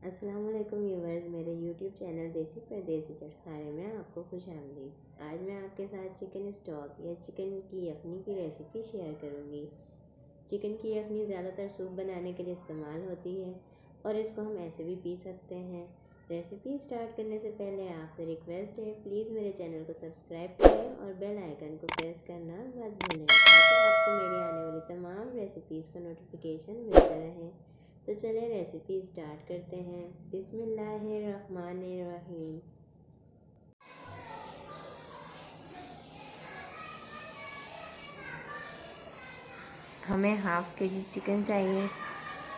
अस्सलाम वालेकुम व्यूवर्स, मेरे यूट्यूब चैनल देसी परदेसी चटखारे में आपको खुशामदीद। आज मैं आपके साथ चिकन स्टॉक या चिकन की यखनी की रेसिपी शेयर करूंगी। चिकन की यखनी ज़्यादातर सूप बनाने के लिए इस्तेमाल होती है और इसको हम ऐसे भी पी सकते हैं। रेसिपी स्टार्ट करने से पहले आपसे रिक्वेस्ट है, प्लीज़ मेरे चैनल को सब्सक्राइब करें और बेल आइकन को प्रेस करना मत भूलें ताकि आपको मेरी आने वाली तमाम रेसिपीज़ का नोटिफिकेशन मिलता रहे। तो चलिए रेसिपी स्टार्ट करते हैं। बिस्मिल्लाहिर्रहमानिर्रहीम। हमें हाफ़ के जी चिकन चाहिए।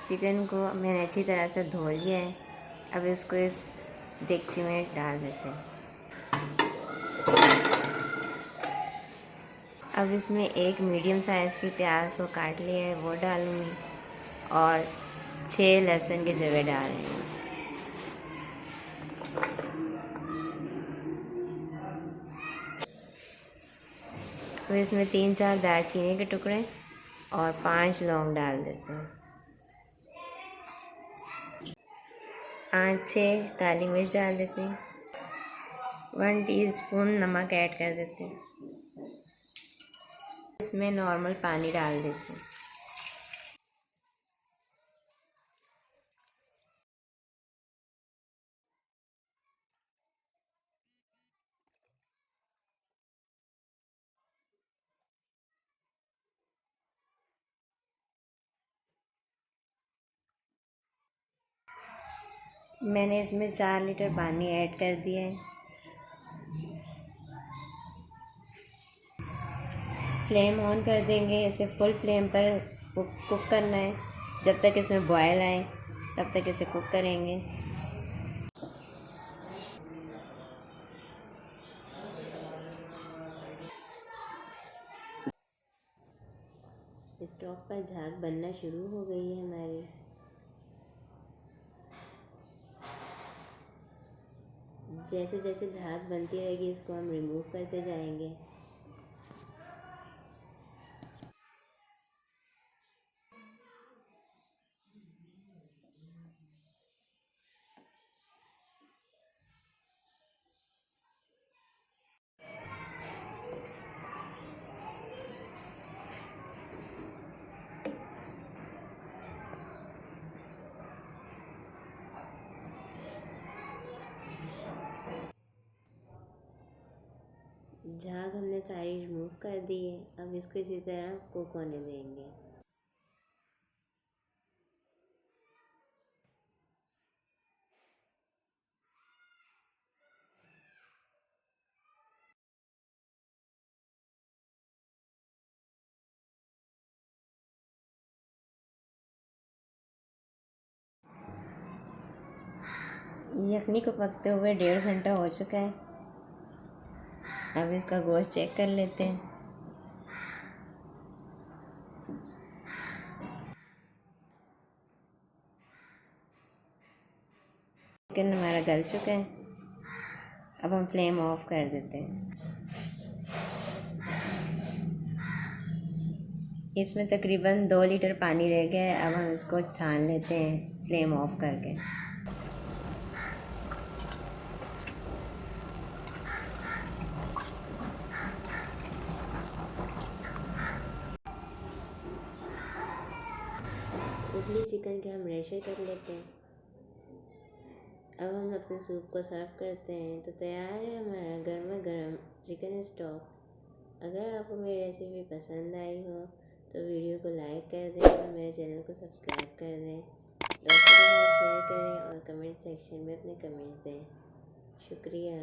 चिकन को मैंने अच्छी तरह से धो लिया है। अब इसको इस डेगची में डाल देते हैं। अब इसमें एक मीडियम साइज़ की प्याज को काट लिया है वो डालूँगी और 6 लहसुन की जगह डाल रही हूँ। तो इसमें 3-4 दालचीनी के टुकड़े और 5 लौंग डाल देते हैं। 8-6 काली मिर्च डाल देते हैं। 1 टीस्पून नमक ऐड कर देते हैं। इसमें नॉर्मल पानी डाल देते हैं। मैंने इसमें 4 लीटर पानी ऐड कर दिया है। फ्लेम ऑन कर देंगे। इसे फुल फ्लेम पर कुक करना है। जब तक इसमें बॉयल आए तब तक इसे कुक करेंगे। स्टोव पर झाग बनना शुरू हो गई है हमारी। जैसे जैसे झाग बनती रहेगी इसको हम रिमूव करते जाएंगे। झाग हमने सारी रिमूव कर दी है। अब इसको इसी तरह कुक होने देंगे। यखनी को पकते हुए 1.5 घंटा हो चुका है। अब इसका गोश्त चेक कर लेते हैं। चिकन हमारा गल चुका है। अब हम फ्लेम ऑफ कर देते हैं। इसमें तकरीबन 2 लीटर पानी रह गया है। अब हम इसको छान लेते हैं फ्लेम ऑफ करके। उबली चिकन के हम रेशे कर लेते हैं। अब हम अपने सूप को सर्व करते हैं। तो तैयार है हमारा गर्मा गर्म चिकन स्टॉक। अगर आपको मेरी रेसिपी पसंद आई हो तो वीडियो को लाइक कर दें और मेरे चैनल को सब्सक्राइब कर दें। दोस्तों के साथ शेयर करें और कमेंट सेक्शन में अपने कमेंट्स दें। शुक्रिया।